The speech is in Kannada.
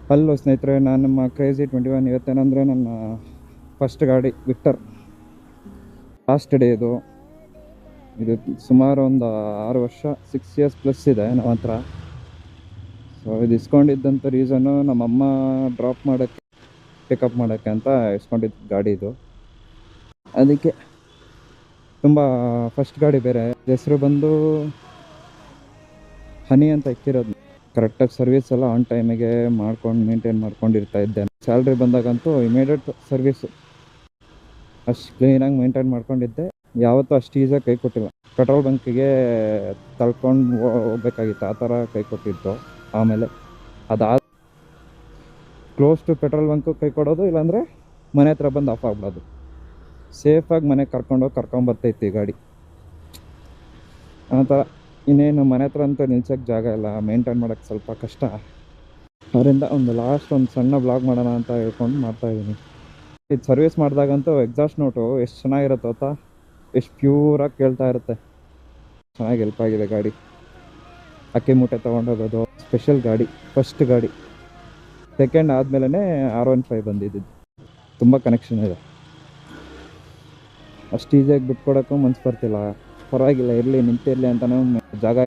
ಹಲೋ ಸ್ನೇಹಿತರೆ, ನಾನು ನಮ್ಮ ಕ್ರೇಜಿ 21. ಇವತ್ತೇನಂದರೆ ನನ್ನ ಫಸ್ಟ್ ಗಾಡಿ ವಿಕ್ಟರ್. ಲಾಸ್ಟ್ ಡೇ ಇದು ಸುಮಾರು ಒಂದು 6 ವರ್ಷ, 6 ಇಯರ್ಸ್ ಪ್ಲಸ್ ಇದೆ ನಮ್ಮ ಹತ್ರ. ಸೊ ಇದು ಇಸ್ಕೊಂಡಿದ್ದಂಥ ರೀಸನ್ನು ನಮ್ಮಮ್ಮ ಡ್ರಾಪ್ ಮಾಡೋಕ್ಕೆ, ಪಿಕಪ್ ಮಾಡೋಕ್ಕೆ ಅಂತ ಇಸ್ಕೊಂಡಿದ್ದು ಗಾಡಿ ಇದು. ಅದಕ್ಕೆ ತುಂಬ ಫಸ್ಟ್ ಗಾಡಿ ಬೇರೆ. ಹೆಸರು ಬಂದು ಹನಿ ಅಂತ ಇಕ್ಕಿರೋದು. ಕರೆಕ್ಟಾಗಿ ಸರ್ವಿಸ್ ಎಲ್ಲ ಆನ್ ಟೈಮಿಗೆ ಮಾಡ್ಕೊಂಡು ಮೇಂಟೈನ್ ಮಾಡ್ಕೊಂಡಿರ್ತಾ ಇದ್ದೆ. ಸ್ಯಾಲ್ರಿ ಬಂದಾಗಂತೂ ಇಮಿಡಿಯೇಟ್ ಸರ್ವಿಸು ಅಷ್ಟು ಕ್ಲೀನಾಗಿ ಮೇಂಟೈನ್ ಮಾಡ್ಕೊಂಡಿದ್ದೆ. ಯಾವತ್ತೂ ಅಷ್ಟು ಈಸಿಯಾಗಿ ಕೈ ಕೊಟ್ಟಿಲ್ಲ. ಪೆಟ್ರೋಲ್ ಬಂಕಿಗೆ ತಳ್ಕೊಂಡು ಹೋಗ್ಬೇಕಾಗಿತ್ತು, ಆ ಥರ ಕೈ ಕೊಟ್ಟಿದ್ದು. ಆಮೇಲೆ ಅದಾದ ಕ್ಲೋಸ್ ಟು ಪೆಟ್ರೋಲ್ ಬಂಕು ಕೈ ಕೊಡೋದು, ಇಲ್ಲಾಂದರೆ ಮನೆ ಹತ್ರ ಬಂದು ಆಫ್ ಆಗ್ಬಿಡೋದು. ಸೇಫಾಗಿ ಮನೆಗೆ ಕರ್ಕೊಂಬರ್ತೈತಿ ಗಾಡಿ. ಆ ಥರ ಇನ್ನೇನು ಮನೆ ಹತ್ರ ಅಂತೂ ನಿಲ್ಸೋಕ್ಕೆ ಜಾಗ ಇಲ್ಲ, ಮೇಂಟೈನ್ ಮಾಡೋಕ್ಕೆ ಸ್ವಲ್ಪ ಕಷ್ಟ. ಅದರಿಂದ ಒಂದು ಸಣ್ಣ ಬ್ಲಾಗ್ ಮಾಡೋಣ ಅಂತ ಹೇಳ್ಕೊಂಡು ಮಾಡ್ತಾಯಿದ್ದೀನಿ. ಇದು ಸರ್ವಿಸ್ ಮಾಡಿದಾಗಂತೂ ಎಕ್ಸಾಸ್ಟ್ ನೋಟು ಎಷ್ಟು ಚೆನ್ನಾಗಿರುತ್ತೆ ಗೊತ್ತಾ, ಎಷ್ಟು ಪ್ಯೂರಾಗಿ ಕೇಳ್ತಾ ಇರುತ್ತೆ. ಚೆನ್ನಾಗಿ ಹೆಲ್ಪ್ ಆಗಿದೆ ಗಾಡಿ. ಅಕ್ಕಿ ಮೂಟೆ ತೊಗೊಂಡೋಗೋದು ಸ್ಪೆಷಲ್ ಗಾಡಿ, ಫಸ್ಟ್ ಗಾಡಿ. ಸೆಕೆಂಡ್ ಆದಮೇಲೆ R15 ಬಂದಿದ್ದು. ತುಂಬ ಕನೆಕ್ಷನ್ ಇದೆ. ಅಷ್ಟು ಈಸಿಯಾಗಿ ಬಿಟ್ಕೊಡೋಕ್ಕೂ ಮನ್ಸು ಬರ್ತಿಲ್ಲ. ಪರವಾಗಿಲ್ಲ, ಇರಲಿ ನಿಂತಿರಲಿ ಅಂತಲೂ ಜಾಗ